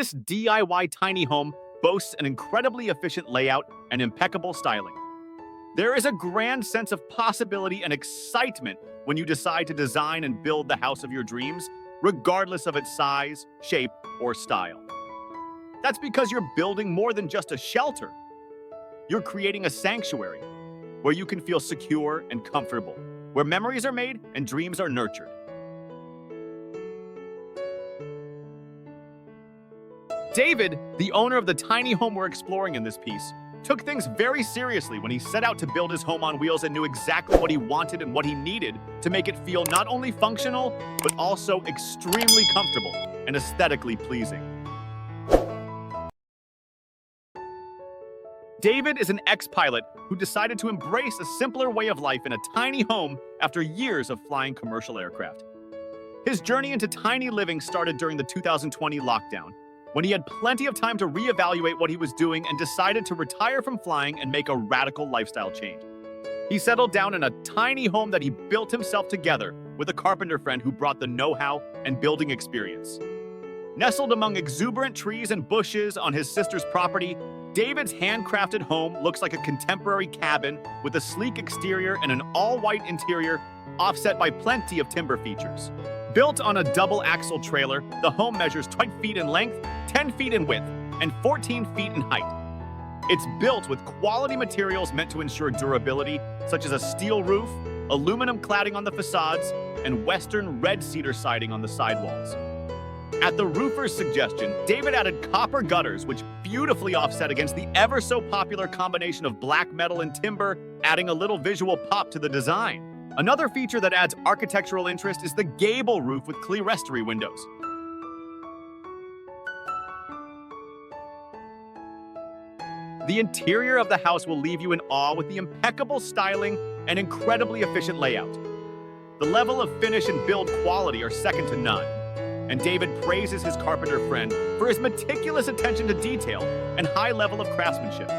This DIY tiny home boasts an incredibly efficient layout and impeccable styling. There is a grand sense of possibility and excitement when you decide to design and build the house of your dreams, regardless of its size, shape, or style. That's because you're building more than just a shelter. You're creating a sanctuary where you can feel secure and comfortable, where memories are made and dreams are nurtured. David, the owner of the tiny home we're exploring in this piece, took things very seriously when he set out to build his home on wheels and knew exactly what he wanted and what he needed to make it feel not only functional, but also extremely comfortable and aesthetically pleasing. David is an ex-pilot who decided to embrace a simpler way of life in a tiny home after years of flying commercial aircraft. His journey into tiny living started during the 2020 lockdown, when he had plenty of time to reevaluate what he was doing and decided to retire from flying and make a radical lifestyle change. He settled down in a tiny home that he built himself together with a carpenter friend who brought the know-how and building experience. Nestled among exuberant trees and bushes on his sister's property, David's handcrafted home looks like a contemporary cabin with a sleek exterior and an all-white interior offset by plenty of timber features. Built on a double-axle trailer, the home measures 20 feet in length, 10 feet in width, and 14 feet in height. It's built with quality materials meant to ensure durability, such as a steel roof, aluminum cladding on the facades, and Western red cedar siding on the sidewalls. At the roofer's suggestion, David added copper gutters, which beautifully offset against the ever-so-popular combination of black metal and timber, adding a little visual pop to the design. Another feature that adds architectural interest is the gable roof with clerestory windows. The interior of the house will leave you in awe with the impeccable styling and incredibly efficient layout. The level of finish and build quality are second to none, and David praises his carpenter friend for his meticulous attention to detail and high level of craftsmanship.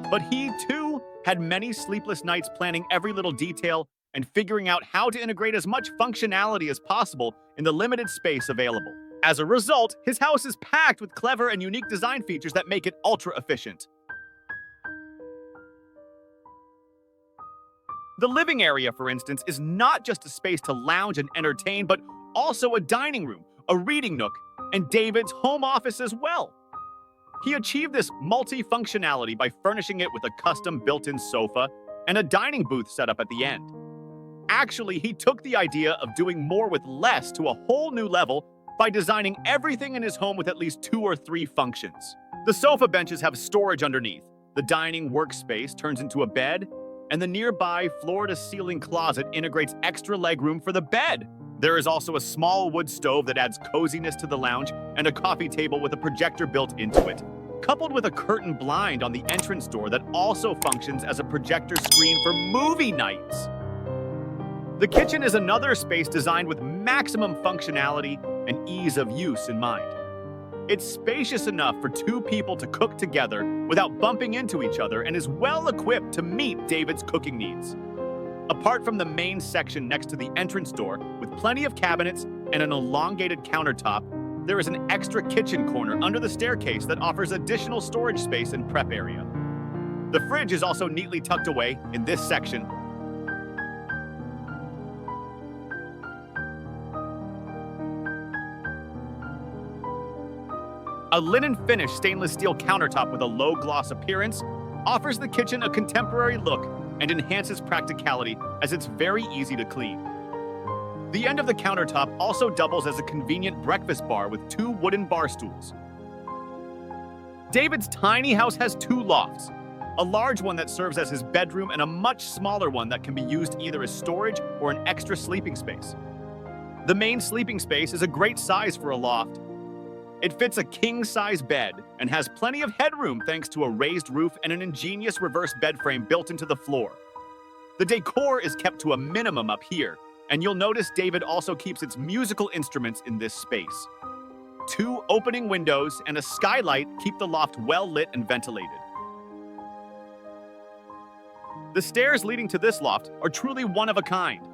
But he, too, had many sleepless nights planning every little detail and figuring out how to integrate as much functionality as possible in the limited space available. As a result, his house is packed with clever and unique design features that make it ultra-efficient. The living area, for instance, is not just a space to lounge and entertain, but also a dining room, a reading nook, and David's home office as well. He achieved this multi-functionality by furnishing it with a custom built-in sofa and a dining booth setup at the end. Actually, he took the idea of doing more with less to a whole new level by designing everything in his home with at least 2 or 3 functions. The sofa benches have storage underneath, the dining workspace turns into a bed, and the nearby floor-to-ceiling closet integrates extra legroom for the bed. There is also a small wood stove that adds coziness to the lounge and a coffee table with a projector built into it, coupled with a curtain blind on the entrance door that also functions as a projector screen for movie nights. The kitchen is another space designed with maximum functionality and ease of use in mind. It's spacious enough for 2 people to cook together without bumping into each other and is well equipped to meet David's cooking needs. Apart from the main section next to the entrance door, with plenty of cabinets and an elongated countertop, there is an extra kitchen corner under the staircase that offers additional storage space and prep area. The fridge is also neatly tucked away in this section. A linen-finished stainless steel countertop with a low-gloss appearance offers the kitchen a contemporary look and enhances practicality as it's very easy to clean. The end of the countertop also doubles as a convenient breakfast bar with 2 wooden bar stools. David's tiny house has 2 lofts, a large one that serves as his bedroom and a much smaller one that can be used either as storage or an extra sleeping space. The main sleeping space is a great size for a loft. It fits a king-size bed and has plenty of headroom thanks to a raised roof and an ingenious reverse bed frame built into the floor. The decor is kept to a minimum up here, and you'll notice David also keeps its musical instruments in this space. 2 opening windows and a skylight keep the loft well lit and ventilated. The stairs leading to this loft are truly one of a kind.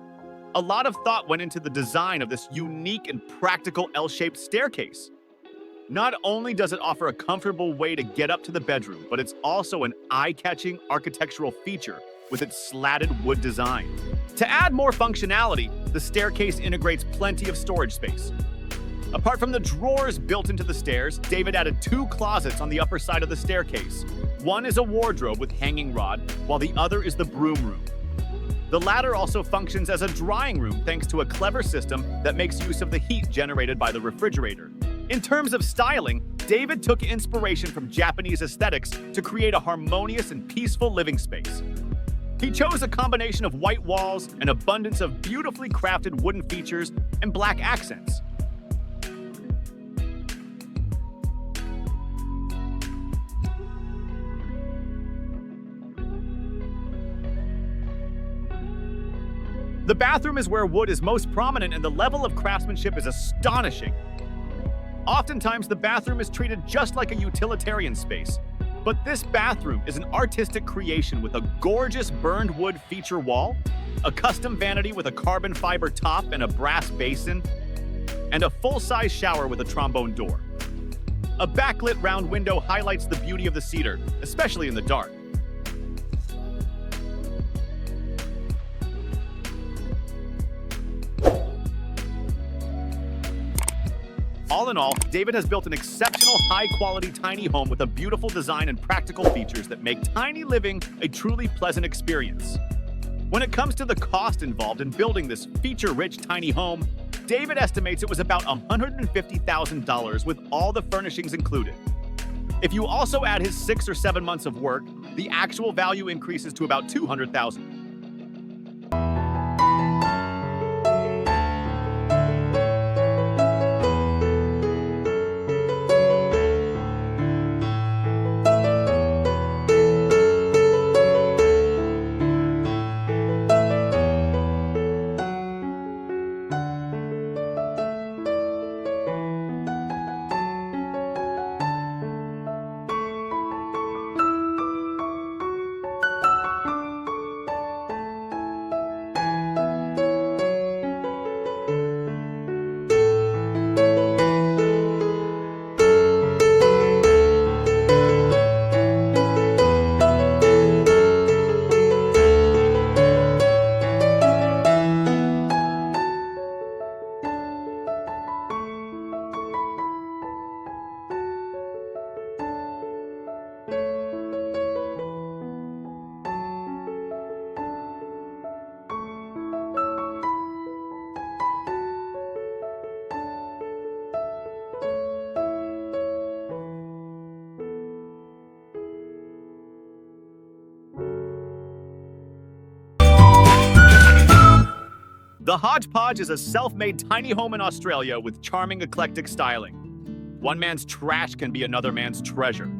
A lot of thought went into the design of this unique and practical L-shaped staircase. Not only does it offer a comfortable way to get up to the bedroom, but it's also an eye-catching architectural feature with its slatted wood design. To add more functionality, the staircase integrates plenty of storage space. Apart from the drawers built into the stairs, David added 2 closets on the upper side of the staircase. One is a wardrobe with hanging rod, while the other is the broom room. The latter also functions as a drying room thanks to a clever system that makes use of the heat generated by the refrigerator. In terms of styling, David took inspiration from Japanese aesthetics to create a harmonious and peaceful living space. He chose a combination of white walls, an abundance of beautifully crafted wooden features, and black accents. The bathroom is where wood is most prominent, and the level of craftsmanship is astonishing. Oftentimes, the bathroom is treated just like a utilitarian space, but this bathroom is an artistic creation with a gorgeous burned wood feature wall, a custom vanity with a carbon fiber top and a brass basin, and a full-size shower with a trombone door. A backlit round window highlights the beauty of the cedar, especially in the dark. All in all, David has built an exceptional, high-quality tiny home with a beautiful design and practical features that make tiny living a truly pleasant experience. When it comes to the cost involved in building this feature-rich tiny home, David estimates it was about $150,000 with all the furnishings included. If you also add his 6 or 7 months of work, the actual value increases to about $200,000. The Hodgepodge is a self-made tiny home in Australia with charming eclectic styling. One man's trash can be another man's treasure.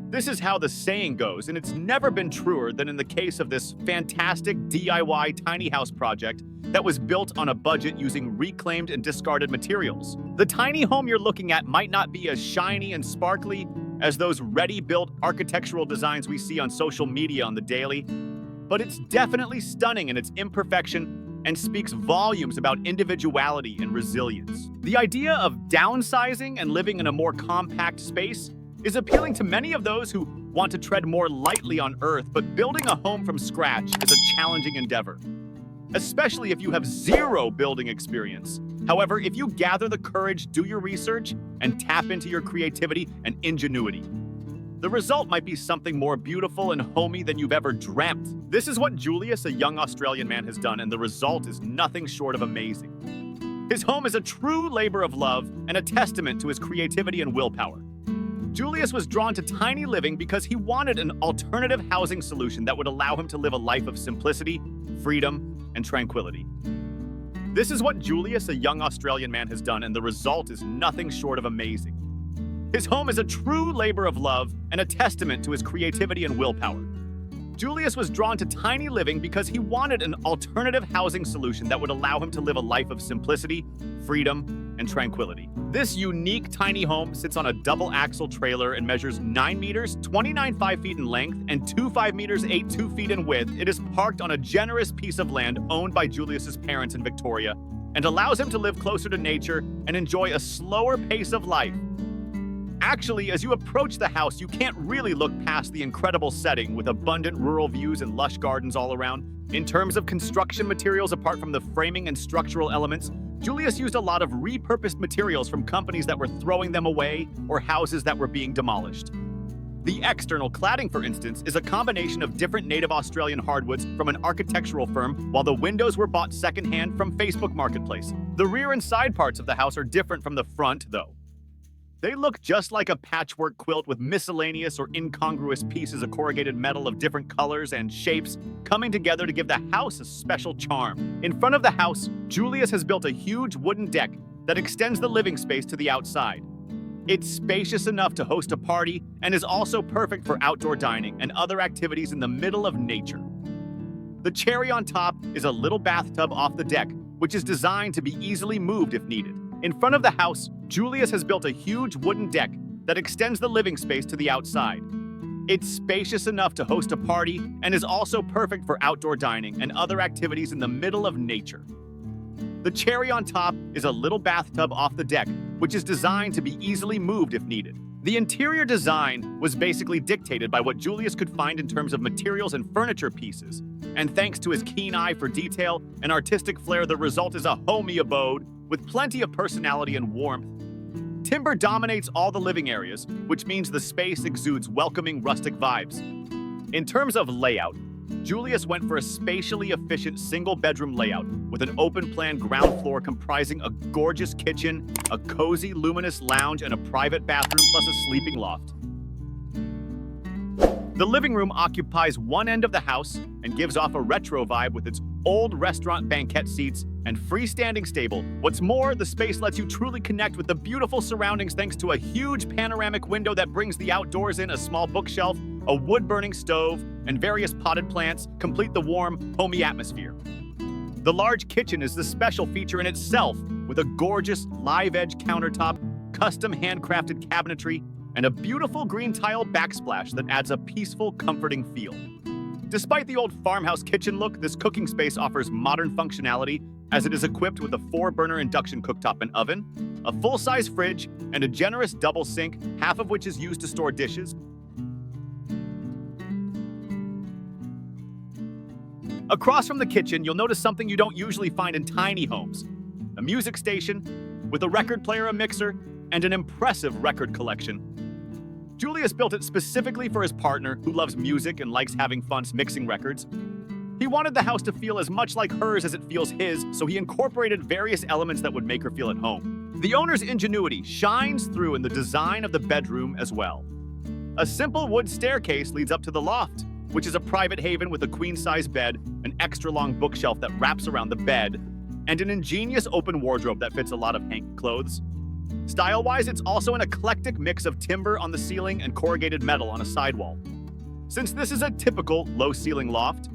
This is how the saying goes, and it's never been truer than in the case of this fantastic DIY tiny house project that was built on a budget using reclaimed and discarded materials. The tiny home you're looking at might not be as shiny and sparkly as those ready-built architectural designs we see on social media on the daily, but it's definitely stunning in its imperfection and speaks volumes about individuality and resilience. The idea of downsizing and living in a more compact space is appealing to many of those who want to tread more lightly on Earth, but building a home from scratch is a challenging endeavor, especially if you have zero building experience. However, if you gather the courage, do your research, and tap into your creativity and ingenuity, the result might be something more beautiful and homey than you've ever dreamt. This is what Julius, a young Australian man, has done, and the result is nothing short of amazing. His home is a true labor of love and a testament to his creativity and willpower. Julius was drawn to tiny living because he wanted an alternative housing solution that would allow him to live a life of simplicity, freedom, and tranquility. This is what Julius, a young Australian man, has done, and the result is nothing short of amazing. His home is a true labor of love and a testament to his creativity and willpower. Julius was drawn to tiny living because he wanted an alternative housing solution that would allow him to live a life of simplicity, freedom, and tranquility. This unique tiny home sits on a double-axle trailer and measures 9 meters, 29 5 feet in length, and 2 5 meters, 8 2 feet in width. It is parked on a generous piece of land owned by Julius's parents in Victoria and allows him to live closer to nature and enjoy a slower pace of life. Actually, as you approach the house, you can't really look past the incredible setting with abundant rural views and lush gardens all around. In terms of construction materials, apart from the framing and structural elements, Julius used a lot of repurposed materials from companies that were throwing them away or houses that were being demolished. The external cladding, for instance, is a combination of different native Australian hardwoods from an architectural firm, while the windows were bought secondhand from Facebook Marketplace. The rear and side parts of the house are different from the front, though. They look just like a patchwork quilt with miscellaneous or incongruous pieces of corrugated metal of different colors and shapes coming together to give the house a special charm. In front of the house, Julius has built a huge wooden deck that extends the living space to the outside. It's spacious enough to host a party and is also perfect for outdoor dining and other activities in the middle of nature. The cherry on top is a little bathtub off the deck, which is designed to be easily moved if needed. In front of the house, Julius has built a huge wooden deck that extends the living space to the outside. It's spacious enough to host a party and is also perfect for outdoor dining and other activities in the middle of nature. The cherry on top is a little bathtub off the deck, which is designed to be easily moved if needed. The interior design was basically dictated by what Julius could find in terms of materials and furniture pieces. And thanks to his keen eye for detail and artistic flair, the result is a homey abode with plenty of personality and warmth. Timber dominates all the living areas, which means the space exudes welcoming rustic vibes. In terms of layout, Julius went for a spatially efficient single-bedroom layout with an open-plan ground floor comprising a gorgeous kitchen, a cozy, luminous lounge, and a private bathroom plus a sleeping loft. The living room occupies one end of the house and gives off a retro vibe with its old restaurant banquette seats and freestanding stable. What's more, the space lets you truly connect with the beautiful surroundings thanks to a huge panoramic window that brings the outdoors in. A small bookshelf, a wood-burning stove, and various potted plants complete the warm, homey atmosphere. The large kitchen is the special feature in itself, with a gorgeous live-edge countertop, custom handcrafted cabinetry, and a beautiful green tile backsplash that adds a peaceful, comforting feel. Despite the old farmhouse kitchen look, this cooking space offers modern functionality as it is equipped with a 4-burner induction cooktop and oven, a full-size fridge, and a generous double sink, half of which is used to store dishes. Across from the kitchen, you'll notice something you don't usually find in tiny homes: a music station with a record player, a mixer, and an impressive record collection. Julius built it specifically for his partner, who loves music and likes having fun mixing records. He wanted the house to feel as much like hers as it feels his, so he incorporated various elements that would make her feel at home. The owner's ingenuity shines through in the design of the bedroom as well. A simple wood staircase leads up to the loft, which is a private haven with a queen-size bed, an extra-long bookshelf that wraps around the bed, and an ingenious open wardrobe that fits a lot of hanky clothes. Style-wise, it's also an eclectic mix of timber on the ceiling and corrugated metal on a sidewall. Since this is a typical low-ceiling loft,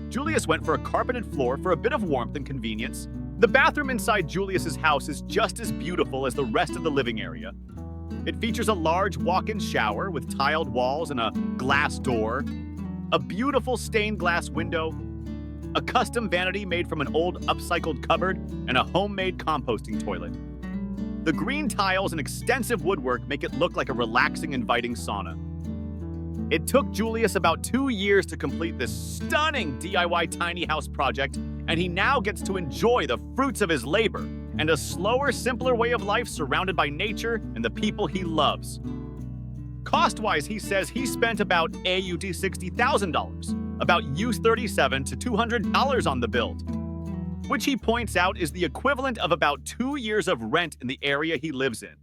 Julius went for a carpeted floor for a bit of warmth and convenience. The bathroom inside Julius's house is just as beautiful as the rest of the living area. It features a large walk-in shower with tiled walls and a glass door, a beautiful stained glass window, a custom vanity made from an old upcycled cupboard, and a homemade composting toilet. The green tiles and extensive woodwork make it look like a relaxing, inviting sauna. It took Julius about 2 years to complete this stunning DIY tiny house project, and he now gets to enjoy the fruits of his labor and a slower, simpler way of life surrounded by nature and the people he loves. Cost-wise, he says he spent about AUD $60,000, about US$37 to $200 on the build, which he points out is the equivalent of about 2 years of rent in the area he lives in.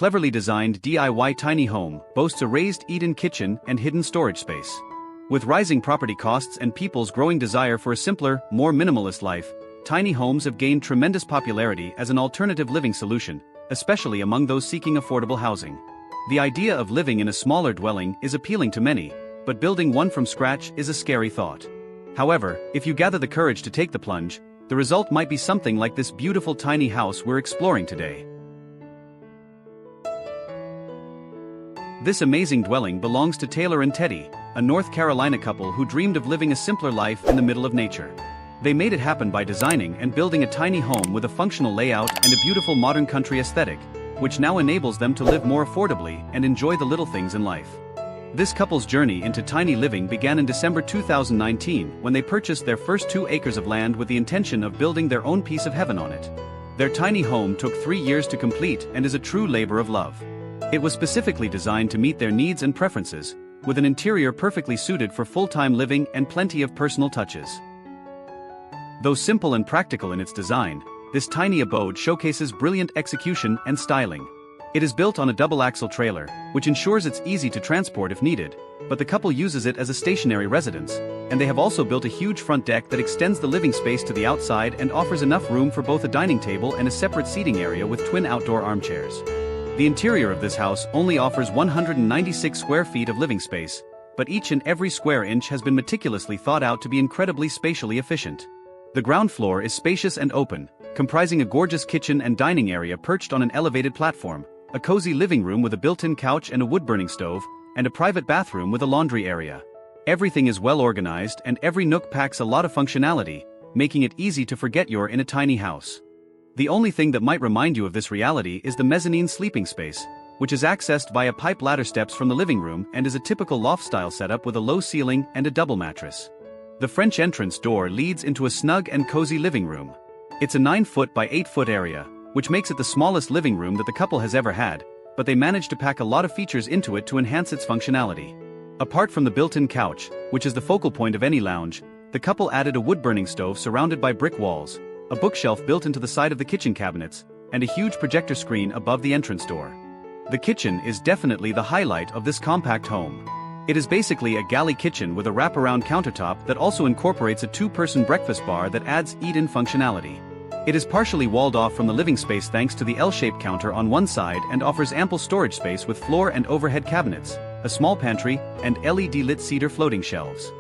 cleverly designed DIY tiny home boasts a raised eat-in kitchen and hidden storage space. With rising property costs and people's growing desire for a simpler, more minimalist life, tiny homes have gained tremendous popularity as an alternative living solution, especially among those seeking affordable housing. The idea of living in a smaller dwelling is appealing to many, but building one from scratch is a scary thought. However, if you gather the courage to take the plunge, the result might be something like this beautiful tiny house we're exploring today. This amazing dwelling belongs to Taylor and Teddy, a North Carolina couple who dreamed of living a simpler life in the middle of nature. They made it happen by designing and building a tiny home with a functional layout and a beautiful modern country aesthetic, which now enables them to live more affordably and enjoy the little things in life. This couple's journey into tiny living began in December 2019 when they purchased their first 2 acres of land with the intention of building their own piece of heaven on it. Their tiny home took 3 years to complete and is a true labor of love. It was specifically designed to meet their needs and preferences, with an interior perfectly suited for full-time living and plenty of personal touches. Though simple and practical in its design, this tiny abode showcases brilliant execution and styling. It is built on a double-axle trailer, which ensures it's easy to transport if needed, but the couple uses it as a stationary residence, and they have also built a huge front deck that extends the living space to the outside and offers enough room for both a dining table and a separate seating area with twin outdoor armchairs. The interior of this house only offers 196 square feet of living space, but each and every square inch has been meticulously thought out to be incredibly spatially efficient. The ground floor is spacious and open, comprising a gorgeous kitchen and dining area perched on an elevated platform, a cozy living room with a built-in couch and a wood-burning stove, and a private bathroom with a laundry area. Everything is well organized and every nook packs a lot of functionality, making it easy to forget you're in a tiny house. The only thing that might remind you of this reality is the mezzanine sleeping space, which is accessed via pipe ladder steps from the living room and is a typical loft-style setup with a low ceiling and a double mattress. The French entrance door leads into a snug and cozy living room. It's a 9-foot by 8-foot area, which makes it the smallest living room that the couple has ever had, but they managed to pack a lot of features into it to enhance its functionality. Apart from the built-in couch, which is the focal point of any lounge, the couple added a wood-burning stove surrounded by brick walls, a bookshelf built into the side of the kitchen cabinets, and a huge projector screen above the entrance door. The kitchen is definitely the highlight of this compact home. It is basically a galley kitchen with a wraparound countertop that also incorporates a 2-person breakfast bar that adds eat-in functionality. It is partially walled off from the living space thanks to the L-shaped counter on one side and offers ample storage space with floor and overhead cabinets, a small pantry, and LED-lit cedar floating shelves.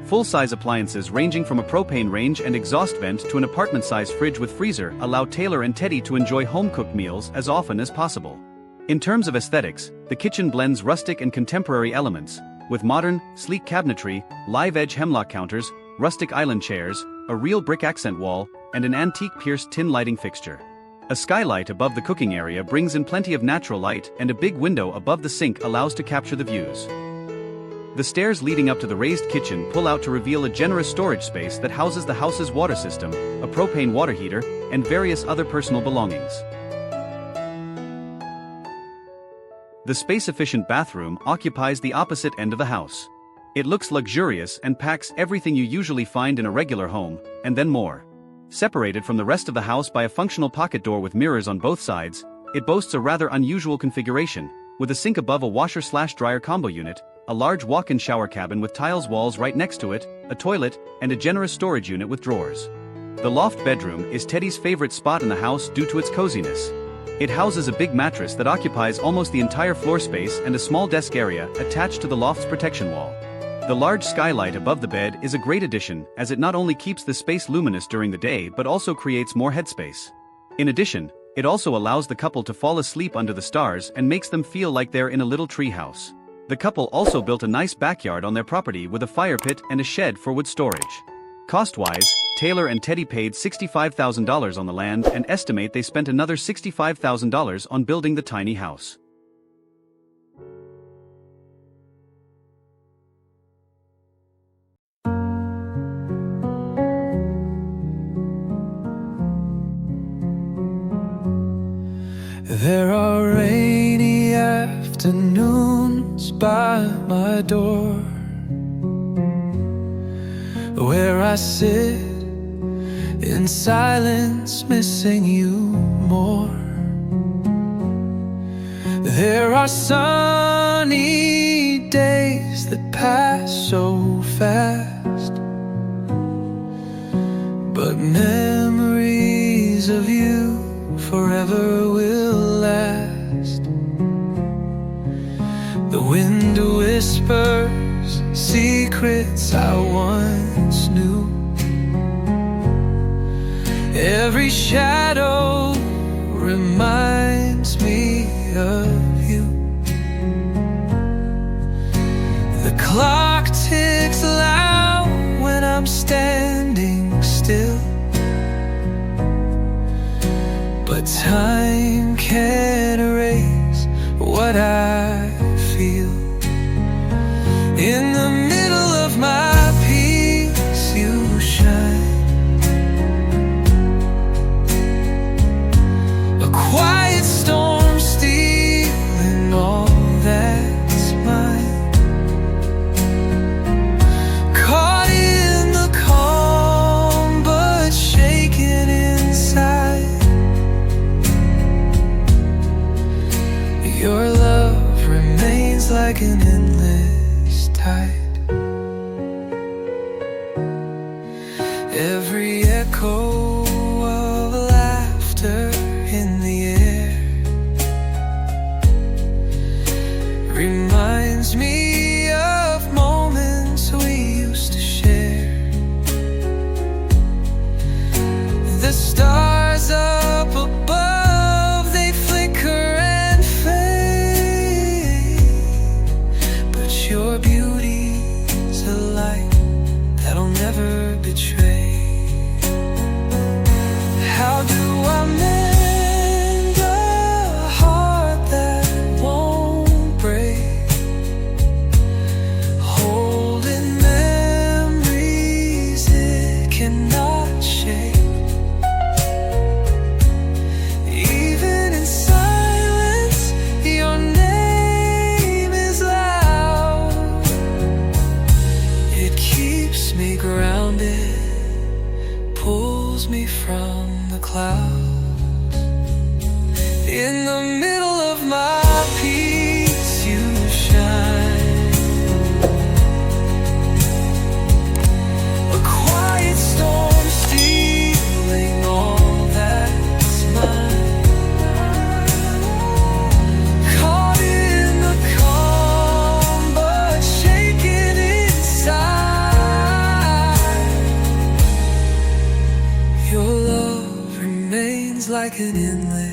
Full-size appliances ranging from a propane range and exhaust vent to an apartment-sized fridge with freezer allow Taylor and Teddy to enjoy home-cooked meals as often as possible. In terms of aesthetics, the kitchen blends rustic and contemporary elements, with modern, sleek cabinetry, live-edge hemlock counters, rustic island chairs, a real brick accent wall, and an antique pierced tin lighting fixture. A skylight above the cooking area brings in plenty of natural light, and a big window above the sink allows to capture the views. The stairs leading up to the raised kitchen pull out to reveal a generous storage space that houses the house's water system, a propane water heater, and various other personal belongings. The space-efficient bathroom occupies the opposite end of the house. It looks luxurious and packs everything you usually find in a regular home, and then more. Separated from the rest of the house by a functional pocket door with mirrors on both sides, it boasts a rather unusual configuration, with a sink above a washer/dryer combo unit, a large walk-in shower cabin with tiles walls right next to it, a toilet, and a generous storage unit with drawers. The loft bedroom is Teddy's favorite spot in the house due to its coziness. It houses a big mattress that occupies almost the entire floor space and a small desk area attached to the loft's protection wall. The large skylight above the bed is a great addition as it not only keeps the space luminous during the day but also creates more headspace. In addition, it also allows the couple to fall asleep under the stars and makes them feel like they're in a little tree house. The couple also built a nice backyard on their property with a fire pit and a shed for wood storage. Cost-wise, Taylor and Teddy paid $65,000 on the land and estimate they spent another $65,000 on building the tiny house. There are rainy afternoons by my door, where I sit in silence, missing you more. There are sunny days that pass so fast, but memories of you forever will last. The wind whispers secrets I once knew. Every shadow reminds me of you. The clock ticks loud when I'm standing still, but time can't erase what I feel. In the middle of my peace you shine, a quiet storm stealing all that's mine. Caught in the calm but shaken inside. Your love remains like an endless tide. Every echo of laughter in the air reminds me of moments we used to share. The stars up above, they flicker and fade, but your beauty's a light that'll never betray. How do I mend a heart that won't break? Holding memories it cannot shake. Even in silence, your name is loud. It keeps me grounded, pulls me from the clouds. In the middle of my peace you shine, a quiet storm stealing all that's mine. Caught in the calm but shaken inside. Your love remains like an endless